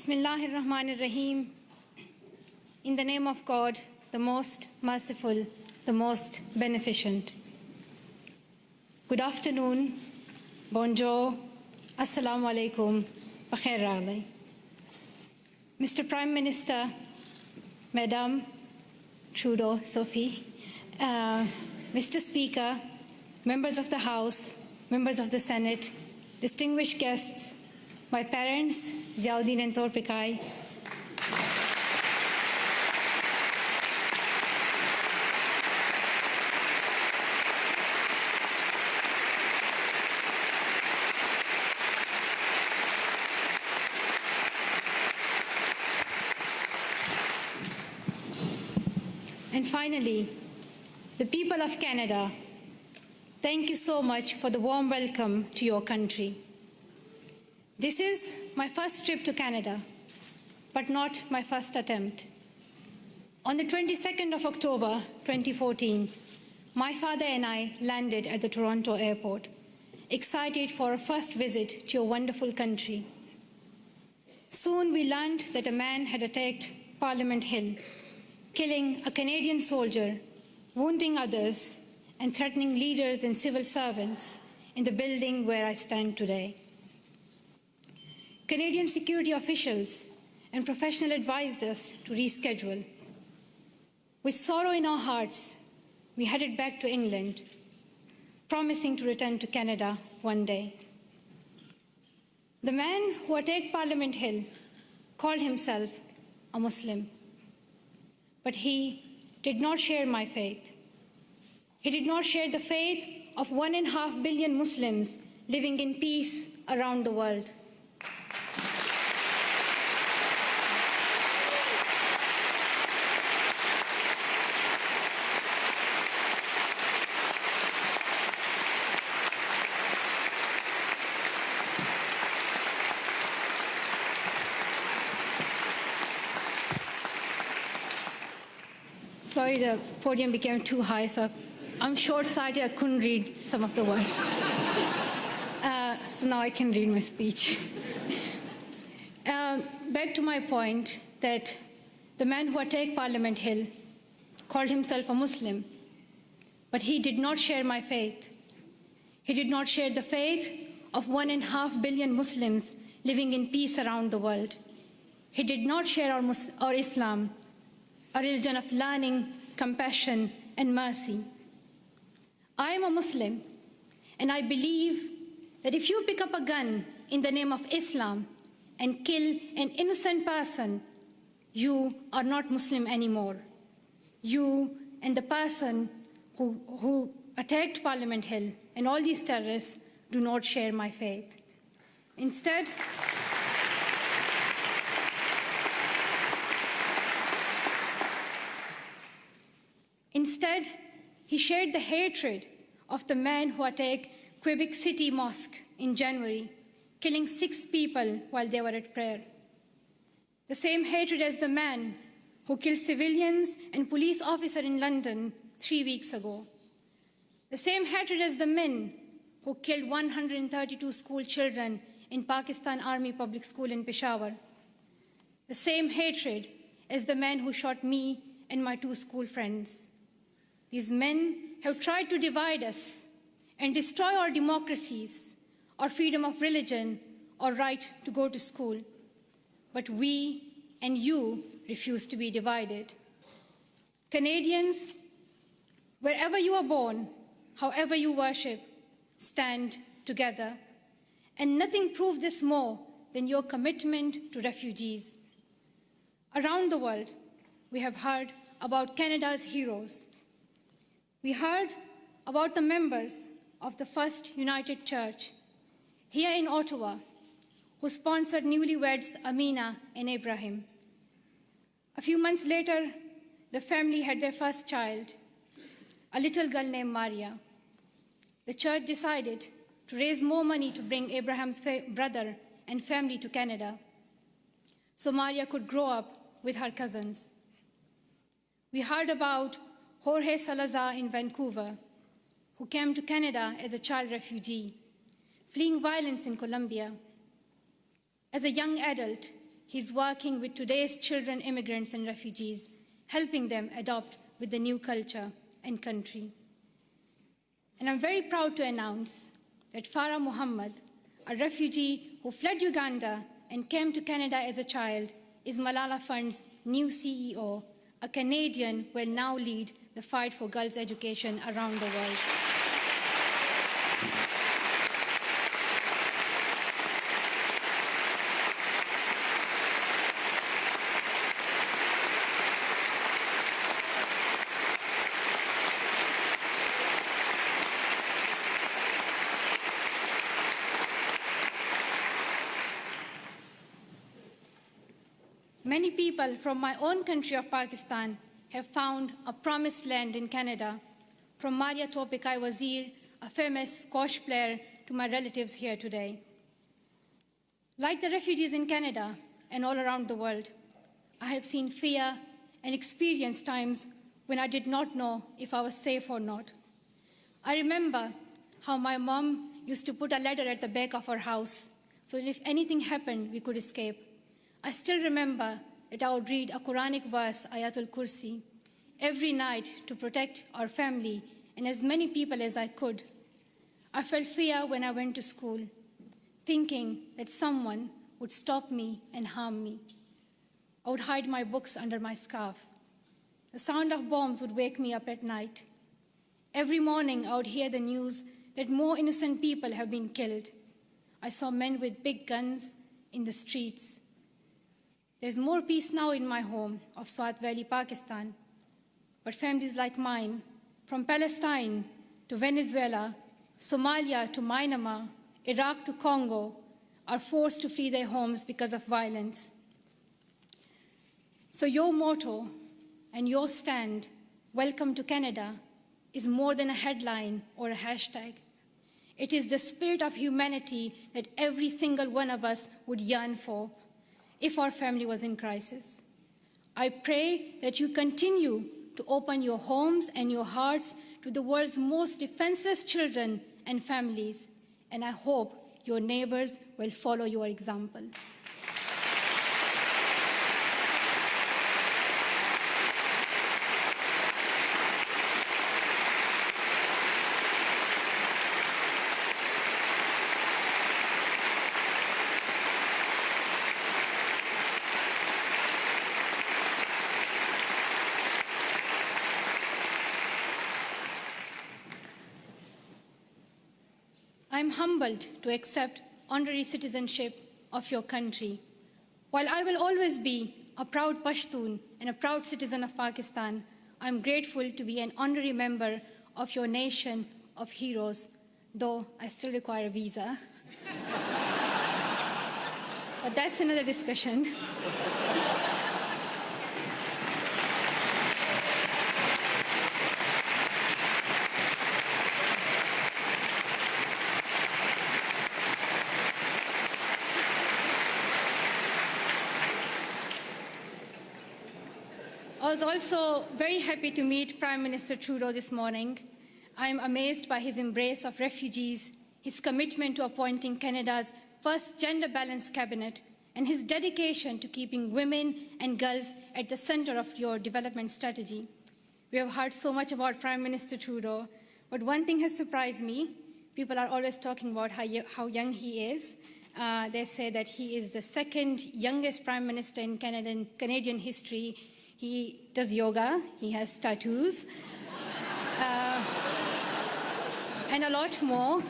Bismillahirrahmanirrahim. In the name of God, the most merciful, the most beneficent. Good afternoon, bonjour, assalamu alaikum, bakhair raghdai. Mr. Prime Minister, Madam Trudeau, Sophie, Mr. Speaker, members of the House, members of the Senate, distinguished guests, my parents, Ziauddin and Torpikai, and finally, the people of Canada, thank you so much for the warm welcome to your country. This is my first trip to Canada, but not my first attempt. On the 22nd of October 2014, my father and I landed at the Toronto airport, excited for our first visit to your wonderful country. Soon we learned that a man had attacked Parliament Hill, killing a Canadian soldier, wounding others, and threatening leaders and civil servants in the building where I stand today. Canadian security officials and professionals advised us to reschedule. With sorrow in our hearts, we headed back to England, promising to return to Canada one day. The man who attacked Parliament Hill called himself a Muslim, but he did not share my faith. He did not share the faith of 1.5 billion Muslims living in peace around the world. Sorry, the podium became too high, so I'm short-sighted, I couldn't read some of the words. So now I can read my speech. Back to my point that the man who attacked Parliament Hill called himself a Muslim, but he did not share my faith. He did not share the faith of 1.5 billion Muslims living in peace around the world. He did not share our Islam, a religion of learning, compassion, and mercy. I am a Muslim, and I believe that if you pick up a gun in the name of Islam and kill an innocent person, you are not Muslim anymore. You and the person who attacked Parliament Hill and all these terrorists do not share my faith. Instead, he shared the hatred of the man who attacked Quebec City Mosque in January, killing 6 people while they were at prayer. The same hatred as the man who killed civilians and police officers in London 3 weeks ago. The same hatred as the men who killed 132 school children in Pakistan Army Public School in Peshawar. The same hatred as the man who shot me and my 2 school friends. These men have tried to divide us and destroy our democracies, our freedom of religion, our right to go to school. But we and you refuse to be divided. Canadians, wherever you are born, however you worship, stand together. And nothing proves this more than your commitment to refugees. Around the world, we have heard about Canada's heroes. We heard about the members of the First United Church here in Ottawa who sponsored newlyweds Amina and Abraham. A few months later, the family had their first child, a little girl named Maria. The church decided to raise more money to bring Abraham's brother and family to Canada so Maria could grow up with her cousins. We heard about Jorge Salazar in Vancouver, who came to Canada as a child refugee, fleeing violence in Colombia. As a young adult, He's working with today's children, immigrants, and refugees, helping them adopt with the new culture and country. And I'm very proud to announce that Farah Muhammad, a refugee who fled Uganda and came to Canada as a child, is Malala Fund's new CEO, a Canadian who will now lead the fight for girls' education around the world. Many people from my own country of Pakistan have found a promised land in Canada, from Maria Topikai Wazir, a famous squash player, to my relatives here today. Like the refugees in Canada and all around the world, I have seen fear and experienced times when I did not know if I was safe or not. I remember how my mom used to put a ladder at the back of our house so that if anything happened, we could escape. I still remember that I would read a Quranic verse, Ayatul Kursi, every night to protect our family and as many people as I could. I felt fear when I went to school, thinking that someone would stop me and harm me. I would hide my books under my scarf. The sound of bombs would wake me up at night. Every morning I would hear the news that more innocent people have been killed. I saw men with big guns in the streets. There's more peace now in my home of Swat Valley, Pakistan. But families like mine, from Palestine to Venezuela, Somalia to Myanmar, Iraq to Congo, are forced to flee their homes because of violence. So your motto and your stand, "Welcome to Canada," is more than a headline or a hashtag. It is the spirit of humanity that every single one of us would yearn for if our family was in crisis. I pray that you continue to open your homes and your hearts to the world's most defenseless children and families, and I hope your neighbors will follow your example. I'm humbled to accept honorary citizenship of your country. While I will always be a proud Pashtun and a proud citizen of Pakistan, I'm grateful to be an honorary member of your nation of heroes, though I still require a visa. But that's another discussion. I was also very happy to meet Prime Minister Trudeau this morning. I am amazed by his embrace of refugees, his commitment to appointing Canada's first gender-balanced cabinet, and his dedication to keeping women and girls at the center of your development strategy. We have heard so much about Prime Minister Trudeau, but one thing has surprised me. People are always talking about how young he is. They say that he is the second youngest Prime Minister in Canadian history. He does yoga, he has tattoos, and a lot more.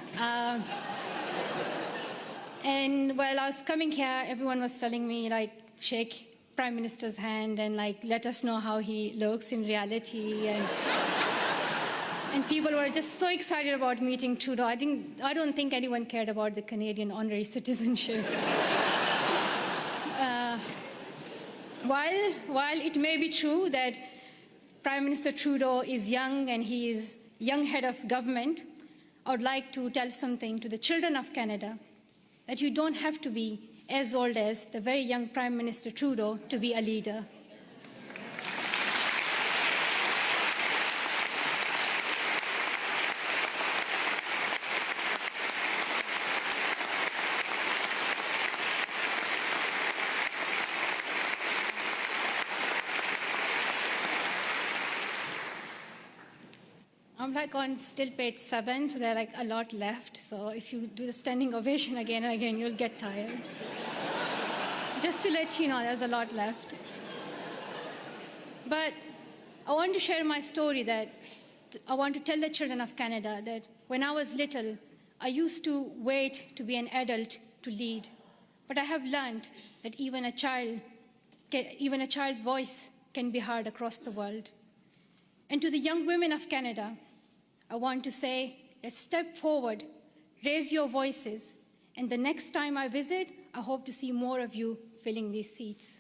And while I was coming here, everyone was telling me, like, shake Prime Minister's hand and, like, let us know how he looks in reality. And people were just so excited about meeting Trudeau. I don't think anyone cared about the Canadian honorary citizenship. While it may be true that Prime Minister Trudeau is young and he is young head of government, I would like to tell something to the children of Canada, that you don't have to be as old as the very young Prime Minister Trudeau to be a leader. I'm like on still page 7, so there are like a lot left. So if you do the standing ovation again and again, you'll get tired. Just to let you know, there's a lot left. But I want to share my story that I want to tell the children of Canada that when I was little, I used to wait to be an adult to lead. But I have learned that even a child's voice can be heard across the world. And to the young women of Canada, I want to say, let's step forward, raise your voices, and the next time I visit, I hope to see more of you filling these seats.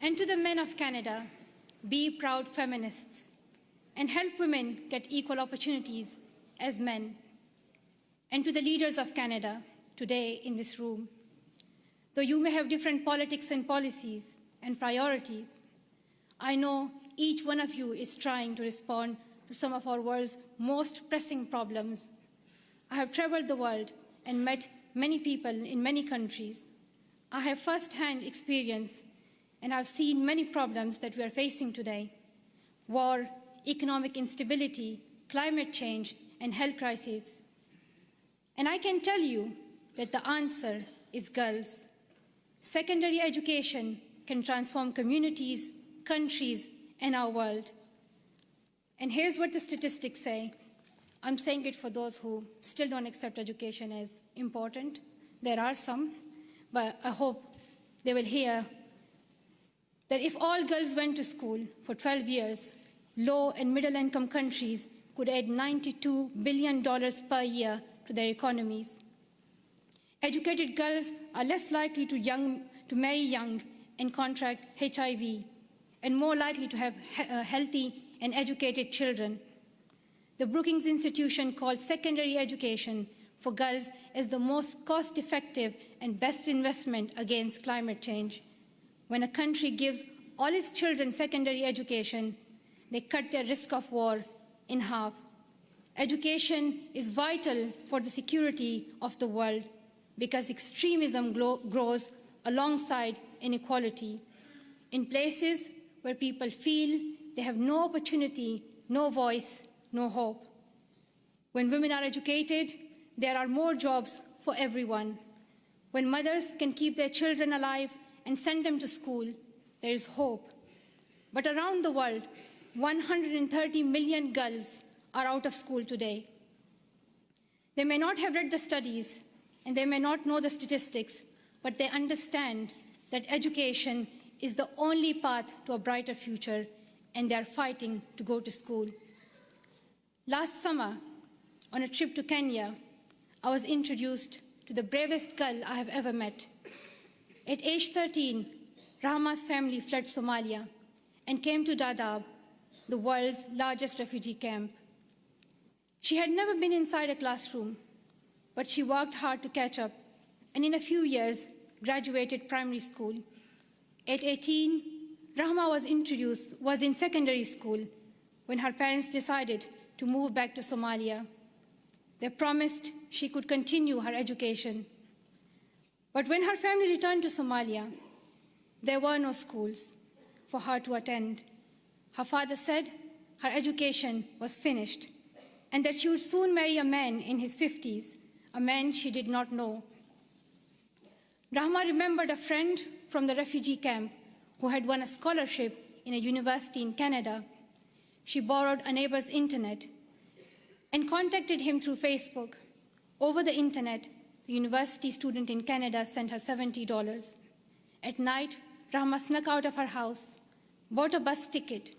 And to the men of Canada, be proud feminists and help women get equal opportunities as men. And to the leaders of Canada today in this room, though you may have different politics and policies and priorities, I know each one of you is trying to respond to some of our world's most pressing problems. I have traveled the world and met many people in many countries. I have first-hand experience and I've seen many problems that we are facing today: war, economic instability, climate change, and health crises. And I can tell you that the answer is girls. Secondary education can transform communities, countries, and our world. And here's what the statistics say. I'm saying it for those who still don't accept education as important. There are some, but I hope they will hear that if all girls went to school for 12 years, low and middle income countries could add $92 billion per year to their economies. Educated girls are less likely to marry young and contract HIV, and more likely to have healthy and educated children. The Brookings Institution called secondary education for girls as the most cost-effective and best investment against climate change. When a country gives all its children secondary education, they cut their risk of war in half. Education is vital for the security of the world because extremism grows alongside inequality. In places where people feel they have no opportunity, no voice, no hope. When women are educated, there are more jobs for everyone. When mothers can keep their children alive and send them to school, there is hope. But around the world, 130 million girls are out of school today. They may not have read the studies, and they may not know the statistics, but they understand that education is the only path to a brighter future, and they are fighting to go to school. Last summer, on a trip to Kenya, I was introduced to the bravest girl I have ever met. At age 13, Rahma's family fled Somalia and came to Dadaab, the world's largest refugee camp. She had never been inside a classroom, but she worked hard to catch up, and in a few years, graduated primary school. At 18, Rahma was in secondary school when her parents decided to move back to Somalia. They promised she could continue her education. But when her family returned to Somalia, there were no schools for her to attend. Her father said her education was finished and that she would soon marry a man in his 50s, a man she did not know. Rahma remembered a friend from the refugee camp who had won a scholarship in a university in Canada. She borrowed a neighbor's internet and contacted him through Facebook. Over the internet, the university student in Canada sent her $70. At night, Rahma snuck out of her house, bought a bus ticket,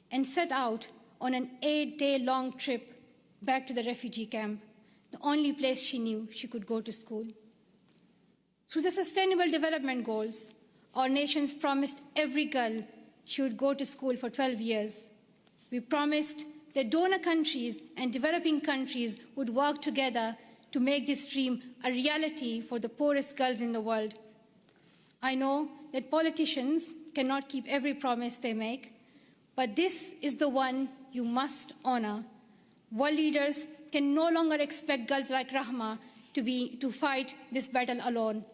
and set out on an 8-day-long trip back to the refugee camp, the only place she knew she could go to school. Through the Sustainable Development Goals, our nations promised every girl she would go to school for 12 years. We promised that donor countries and developing countries would work together to make this dream a reality for the poorest girls in the world. I know that politicians cannot keep every promise they make, but this is the one you must honor. World leaders can no longer expect girls like Rahma to fight this battle alone.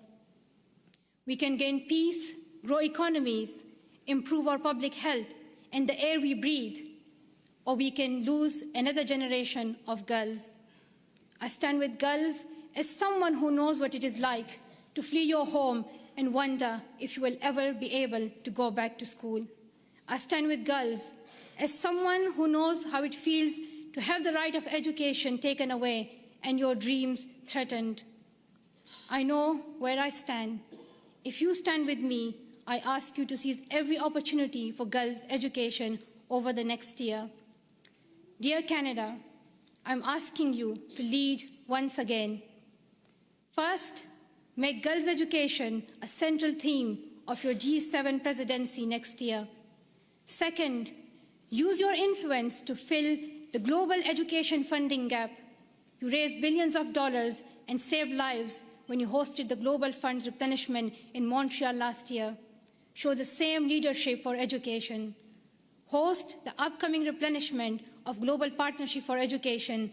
We can gain peace, grow economies, improve our public health and the air we breathe, or we can lose another generation of girls. I stand with girls as someone who knows what it is like to flee your home and wonder if you will ever be able to go back to school. I stand with girls as someone who knows how it feels to have the right of education taken away and your dreams threatened. I know where I stand. If you stand with me, I ask you to seize every opportunity for girls' education over the next year. Dear Canada, I'm asking you to lead once again. First, make girls' education a central theme of your G7 presidency next year. Second, use your influence to fill the global education funding gap. You raised billions of dollars and saved lives when you hosted the Global Funds replenishment in Montreal last year. Show the same leadership for education. Host the upcoming replenishment of Global Partnership for Education.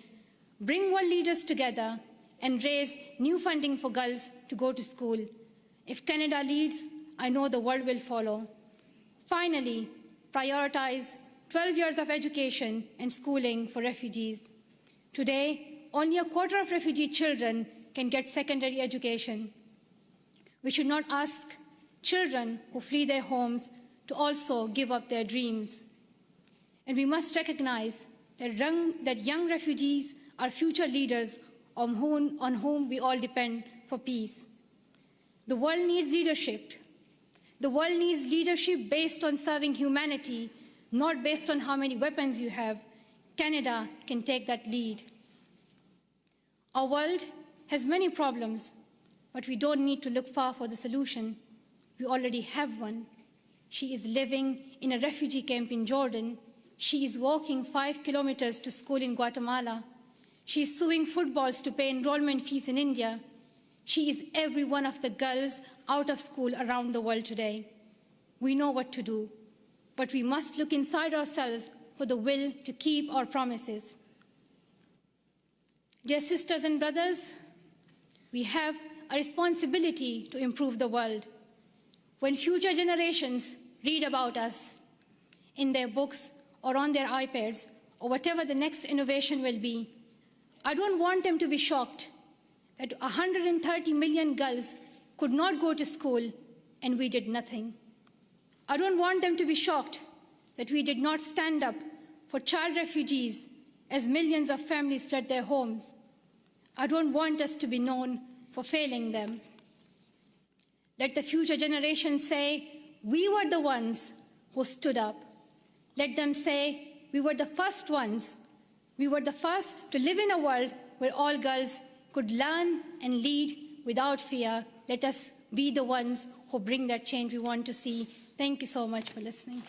Bring world leaders together and raise new funding for girls to go to school. If Canada leads, I know the world will follow. Finally, prioritize 12 years of education and schooling for refugees. Today, only a quarter of refugee children can get secondary education. We should not ask children who flee their homes to also give up their dreams. And we must recognize that young refugees are future leaders on whom we all depend for peace. The world needs leadership. The world needs leadership based on serving humanity, not based on how many weapons you have. Canada can take that lead. Our world has many problems, but we don't need to look far for the solution. We already have one. She is living in a refugee camp in Jordan. She is walking 5 kilometers to school in Guatemala. She is sewing footballs to pay enrollment fees in India. She is every one of the girls out of school around the world today. We know what to do, but we must look inside ourselves for the will to keep our promises. Dear sisters and brothers, we have a responsibility to improve the world. When future generations read about us in their books or on their iPads or whatever the next innovation will be, I don't want them to be shocked that 130 million girls could not go to school and we did nothing. I don't want them to be shocked that we did not stand up for child refugees as millions of families fled their homes. I don't want us to be known for failing them. Let the future generations say, we were the ones who stood up. Let them say, we were the first ones. We were the first to live in a world where all girls could learn and lead without fear. Let us be the ones who bring that change we want to see. Thank you so much for listening.